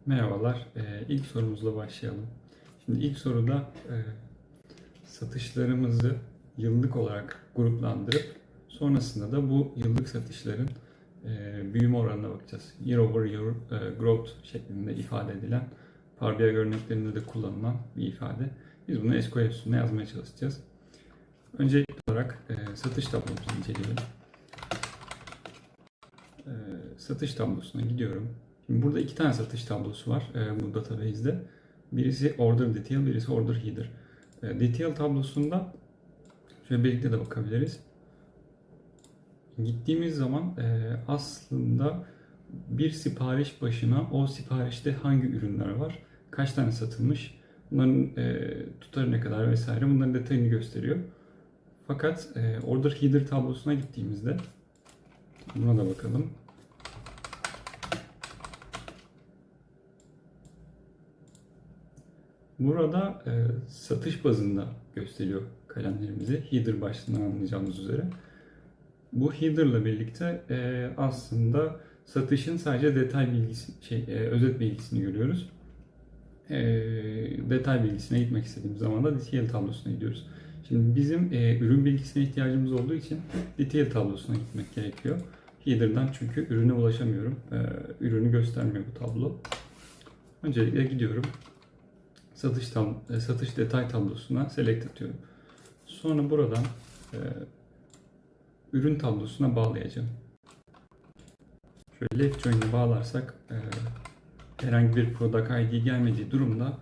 Merhabalar. İlk sorumuzla başlayalım. Şimdi ilk soruda satışlarımızı yıllık olarak gruplandırıp sonrasında da bu yıllık satışların büyüme oranına bakacağız. Year over year growth şeklinde ifade edilen, Power BI örneklerinde de kullanılan bir ifade. Biz bunu SQL üstünde yazmaya çalışacağız. Öncelikli olarak satış tablomuzu inceleyelim. Satış tablosuna gidiyorum. Şimdi burada iki tane satış tablosu var bu database'de. Birisi order detail, birisi order header. Detail tablosunda şöyle birlikte de bakabiliriz. Gittiğimiz zaman aslında bir sipariş başına o siparişte hangi ürünler var, kaç tane satılmış, bunların tutarı ne kadar vesaire, bunların detayını gösteriyor. Fakat order header tablosuna gittiğimizde buna da bakalım. Burada satış bazında gösteriyor kalemlerimizi. Header başlığından anlayacağımız üzere. Bu header ile birlikte aslında satışın sadece detay bilgisi, özet bilgisini görüyoruz. Detay bilgisine gitmek istediğimiz zaman da detail tablosuna gidiyoruz. Şimdi bizim ürün bilgisine ihtiyacımız olduğu için detail tablosuna gitmek gerekiyor. Header'dan çünkü ürüne ulaşamıyorum. Ürünü göstermiyor bu tablo. Öncelikle gidiyorum. Satış detay tablosuna select atıyorum. Sonra buradan ürün tablosuna bağlayacağım. Şöyle left join'e bağlarsak herhangi bir product ID gelmediği durumda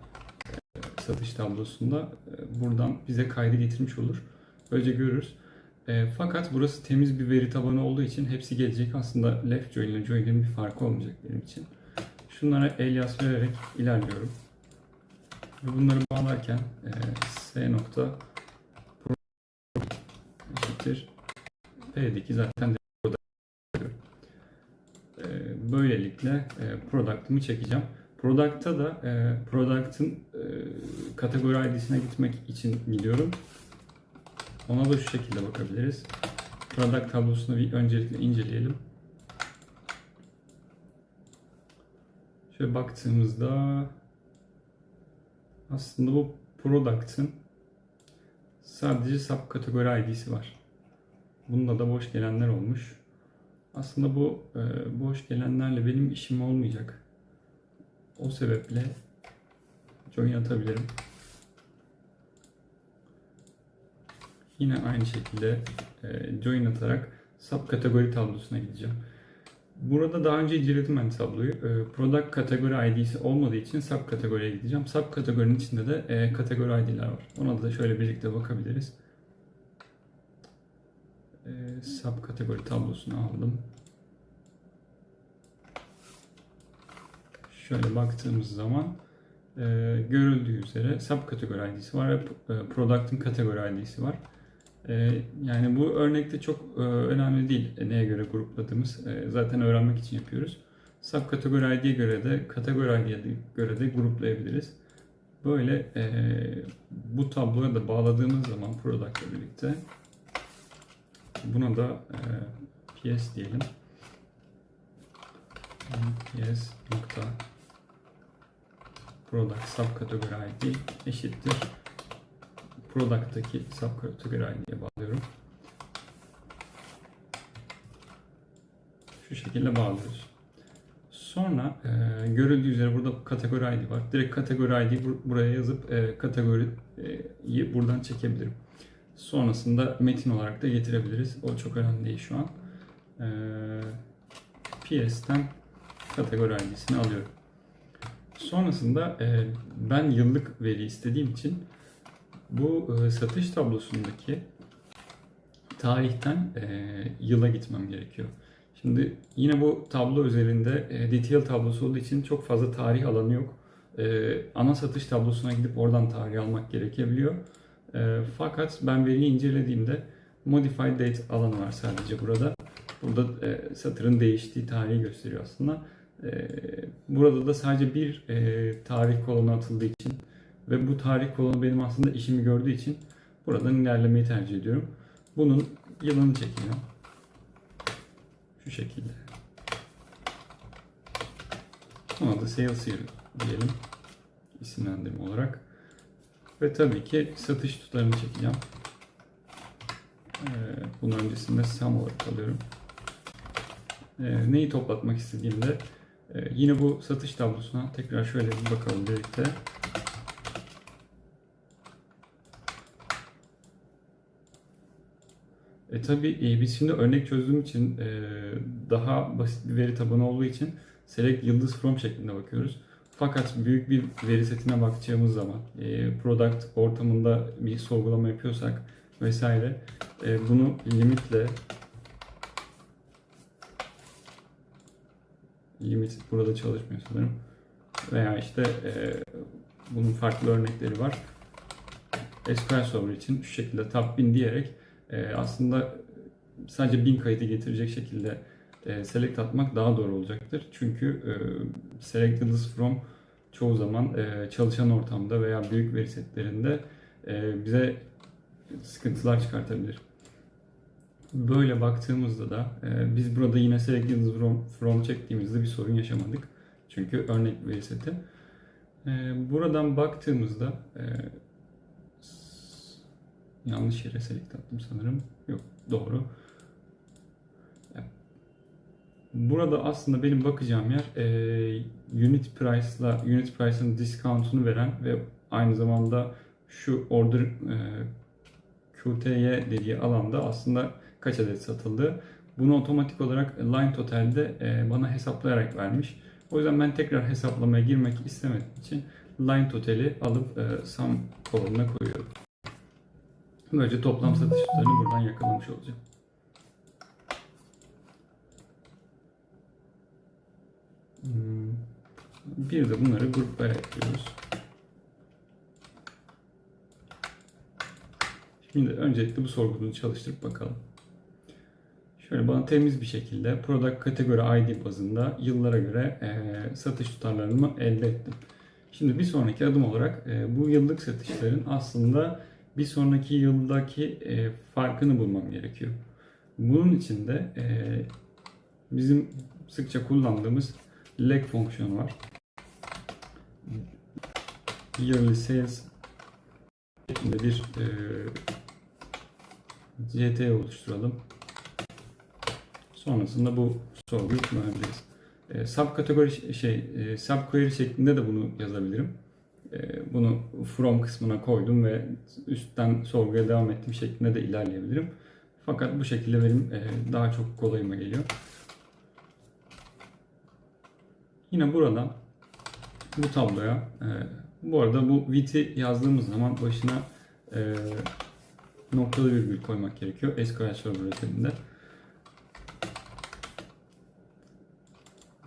satış tablosunda buradan bize kaydı getirmiş olur. Böylece görürüz. Fakat burası temiz bir veri tabanı olduğu için hepsi gelecek. Aslında left join ile join'in bir farkı olmayacak benim için. Şunlara alias vererek ilerliyorum. Ve bunları bağlarken s nokta eşittir p'deki zaten böylelikle product'ımı çekeceğim. Product'ta da product'ın kategori ID'sine gitmek için gidiyorum. Ona da şu şekilde bakabiliriz. Product tablosunu bir öncelikle inceleyelim. Şöyle baktığımızda aslında bu product'ın sadece subkategori ID'si var. Bunda da boş gelenler olmuş. Aslında bu boş gelenlerle benim işim olmayacak. O sebeple join atabilirim. Yine aynı şekilde join atarak subkategori tablosuna gideceğim. Burada daha önce inceledim ben tabloyu. Product kategori ID'si olmadığı için subkategoriye gideceğim. Subkategorinin içinde de kategori ID'ler var. Ona da şöyle birlikte bakabiliriz. Subkategori tablosunu aldım. Şöyle baktığımız zaman görüldüğü üzere subkategori ID'si var ve product'ın kategori ID'si var. Yani bu örnekte çok önemli değil neye göre grupladığımız. Zaten öğrenmek için yapıyoruz. Subkategori ID'ye göre de kategori ID'ye göre de gruplayabiliriz. Böyle bu tabloya da bağladığımız zaman product ile birlikte buna da PS diyelim. PS nokta product subkategori ID eşittir product'taki subkategori ID'ye bağlıyorum. Şu şekilde bağlıyoruz. Sonra görüldüğü üzere burada kategori ID var. Direkt kategori ID buraya yazıp kategoriyi buradan çekebilirim. Sonrasında metin olarak da getirebiliriz. O çok önemli değil şu an. PS'ten kategori ID'sini alıyorum. Sonrasında ben yıllık veri istediğim için bu satış tablosundaki tarihten yıla gitmem gerekiyor. Şimdi yine bu tablo üzerinde detail tablosu olduğu için çok fazla tarih alanı yok. Ana satış tablosuna gidip oradan tarih almak gerekebiliyor. Fakat ben veriyi incelediğimde modified date alanı var sadece burada. Burada satırın değiştiği tarihi gösteriyor aslında. Burada da sadece bir tarih kolonu atıldığı için ve bu tarih kolonu benim aslında işimi gördüğü için buradan ilerlemeyi tercih ediyorum. Bunun yılını çekiyor. Şu şekilde. Buna da Sales Year diyelim isimlendirme olarak. Ve tabii ki satış tutarını çekeceğim. Bunun öncesinde Sum olarak alıyorum. Neyi toplatmak istediğimde yine bu satış tablosuna tekrar şöyle bir bakalım birlikte. Tabii biz şimdi örnek çözdüğüm için daha basit bir veri tabanı olduğu için select yıldız from şeklinde bakıyoruz. Fakat büyük bir veri setine bakacağımız zaman product ortamında bir sorgulama yapıyorsak vesaire bunu limit burada çalışmıyor sanırım. Veya işte bunun farklı örnekleri var. SQL Server için şu şekilde tab 1000 diyerek aslında sadece 1000 kaydı getirecek şekilde select atmak daha doğru olacaktır. Çünkü select yıldız from çoğu zaman çalışan ortamda veya büyük veri setlerinde bize sıkıntılar çıkartabilir. Böyle baktığımızda da biz burada yine select yıldız from çektiğimizde bir sorun yaşamadık. Çünkü örnek veri seti. Buradan baktığımızda yanlış yere select attım sanırım. Yok, doğru. Burada aslında benim bakacağım yer unit price'ın discount'unu veren ve aynı zamanda şu order QTY dediği alanda aslında kaç adet satıldı. Bunu otomatik olarak line total'de bana hesaplayarak vermiş. O yüzden ben tekrar hesaplamaya girmek istemediğim için line total'i alıp sum kolonuna koyuyorum. Böylece toplam satış tutarını buradan yakalamış olacağım. Bir de bunları gruplara ekliyoruz. Şimdi öncelikle bu sorgumuzu çalıştırıp bakalım. Şöyle bana temiz bir şekilde Product Category ID bazında yıllara göre satış tutarlarımı elde ettim. Şimdi bir sonraki adım olarak bu yıllık satışların aslında bir sonraki yıldaki farkını bulmam gerekiyor. Bunun için de bizim sıkça kullandığımız lag fonksiyonu var. Yearly Sales şeklinde bir CT oluşturalım. Sonrasında bu sorguyu kullanabiliriz. Subquery şeklinde de bunu yazabilirim. Bunu from kısmına koydum ve üstten sorguya devam ettiğim şeklinde de ilerleyebilirim. Fakat bu şekilde benim daha çok kolayıma geliyor. Yine buradan bu tabloya bu arada bu width'i yazdığımız zaman başına noktalı virgül koymak gerekiyor SQL Server özelinde.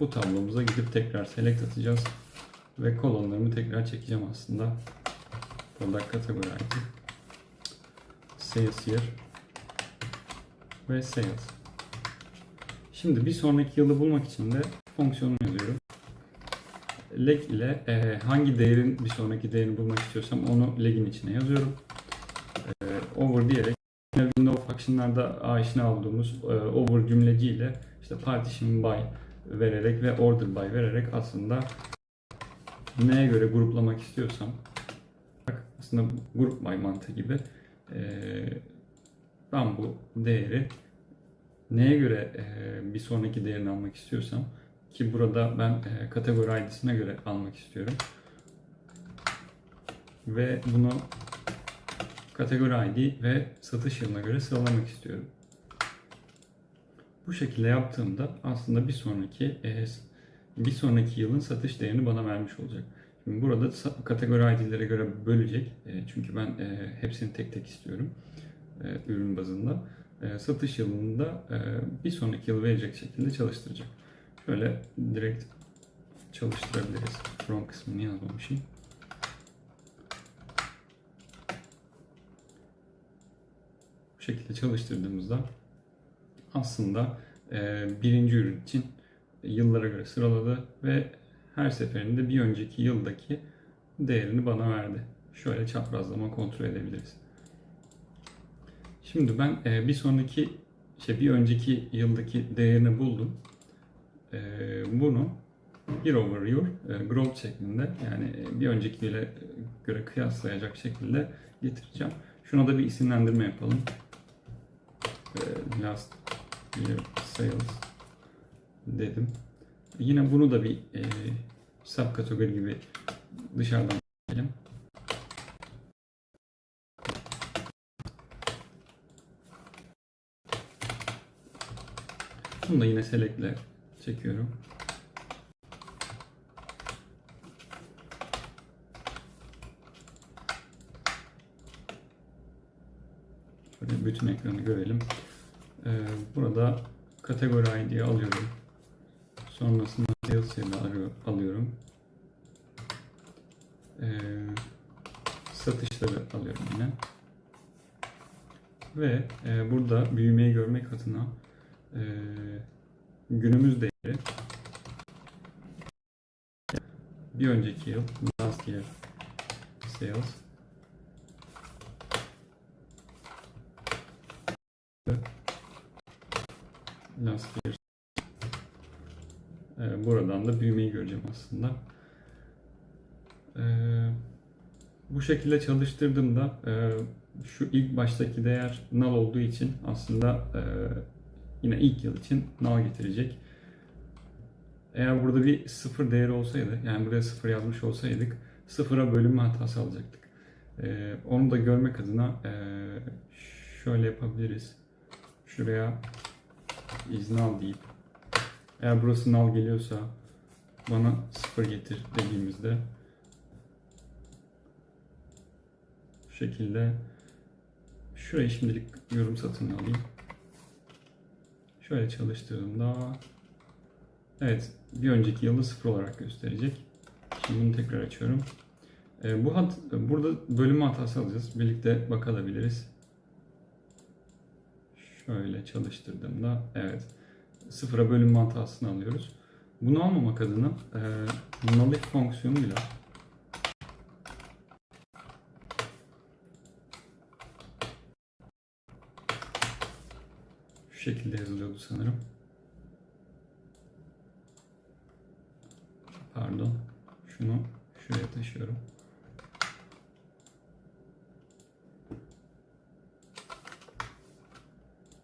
Bu tablomuza gidip tekrar select atacağız ve kolonlarımı tekrar çekeceğim aslında. Product Category ID, Sales Year ve Sales. Şimdi bir sonraki yılı bulmak için de fonksiyonu yazıyorum. Lag ile hangi değerin bir sonraki değerini bulmak istiyorsam onu lag'in içine yazıyorum. Over diyerek yine window function'larda aşina olduğumuz over cümleci ile işte partition by vererek ve order by vererek aslında neye göre gruplamak istiyorsam aslında group by mantığı gibi ben bu değeri neye göre bir sonraki değerini almak istiyorsam ki burada ben kategori ID'sine göre almak istiyorum ve bunu kategori ID ve satış yılına göre sıralamak istiyorum. Bu şekilde yaptığımda aslında bir sonraki yılın satış değerini bana vermiş olacak. Şimdi burada kategori ID'lere göre bölecek. Çünkü ben hepsini tek tek istiyorum ürün bazında. Satış yılında bir sonraki yıl verecek şekilde çalıştıracak. Şöyle direkt çalıştırabiliriz. From kısmını yazmamışım. Bu şekilde çalıştırdığımızda aslında birinci ürün için yıllara göre sıraladı ve her seferinde bir önceki yıldaki değerini bana verdi. Şöyle çaprazlama kontrol edebiliriz. Şimdi ben bir önceki yıldaki değerini buldum. Bunu year over year growth şeklinde, yani bir öncekiyle göre kıyaslayacak şekilde getireceğim. Şuna da bir isimlendirme yapalım. Last year sales dedim. Yine bunu da bir subkategori gibi dışarıdan çekelim. Bunu da yine select'le çekiyorum. Şöyle bütün ekranı görelim. Burada kategori ID'yi alıyorum. Sonrasında sales yerine alıyorum. Satışları alıyorum yine. Ve burada büyümeyi görmek adına günümüz değeri bir önceki yıl, last year sales, last year, buradan da büyümeyi göreceğim aslında. Bu şekilde çalıştırdığımda şu ilk baştaki değer null olduğu için aslında yine ilk yıl için null getirecek. Eğer burada bir sıfır değeri olsaydı, yani buraya sıfır yazmış olsaydık, sıfıra bölünme hatası alacaktık. Onu da görmek adına şöyle yapabiliriz. Şuraya is null deyip, eğer burası null geliyorsa bana sıfır getir dediğimizde bu şekilde, şurayı şimdilik yorum satın alayım. Şöyle çalıştırdığımda evet, bir önceki yılı sıfır olarak gösterecek. Şimdi bunu tekrar açıyorum. Burada bölünme hatası alacağız. Birlikte bakabiliriz. Şöyle çalıştırdığımda evet, sıfıra bölünme hatasını alıyoruz. Bunu almamak adına nullif fonksiyonuyla şu şekilde yazılıyordu sanırım. Pardon. Şunu şuraya taşıyorum.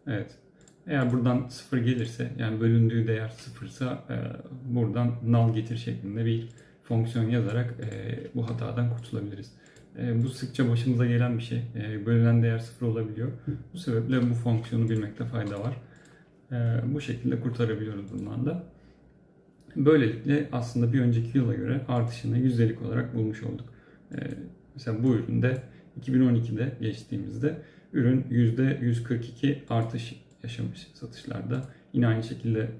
Evet. Eğer buradan sıfır gelirse, yani bölündüğü değer sıfırsa buradan null getir şeklinde bir fonksiyon yazarak bu hatadan kurtulabiliriz. Bu sıkça başımıza gelen bir şey. Bölünen değer sıfır olabiliyor. Bu sebeple bu fonksiyonu bilmekte fayda var. Bu şekilde kurtarabiliyoruz bundan da. Böylelikle aslında bir önceki yıla göre artışını yüzdelik olarak bulmuş olduk. Mesela bu üründe 2012'de geçtiğimizde ürün %142 artış yaşamış satışlarda. Yine aynı şekilde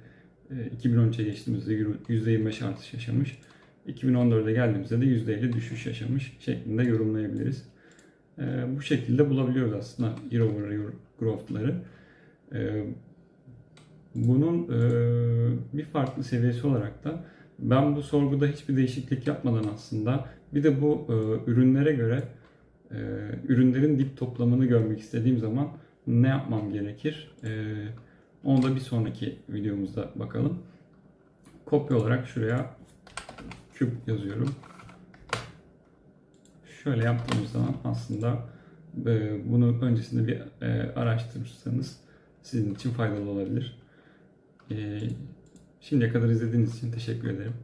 2013'e geçtiğimizde %25 artış yaşamış. 2014'e geldiğimizde de %50 düşüş yaşamış şeklinde yorumlayabiliriz. Bu şekilde bulabiliyoruz aslında year over year growth'ları. Bunun bir farklı seviyesi olarak da ben bu sorguda hiçbir değişiklik yapmadan aslında bir de bu ürünlere göre ürünlerin dip toplamını görmek istediğim zaman ne yapmam gerekir? Onu da bir sonraki videomuzda bakalım. Kopya olarak şuraya küp yazıyorum. Şöyle yaptığımız zaman aslında bunu öncesinde bir araştırırsanız sizin için faydalı olabilir. Şimdiye kadar izlediğiniz için teşekkür ederim.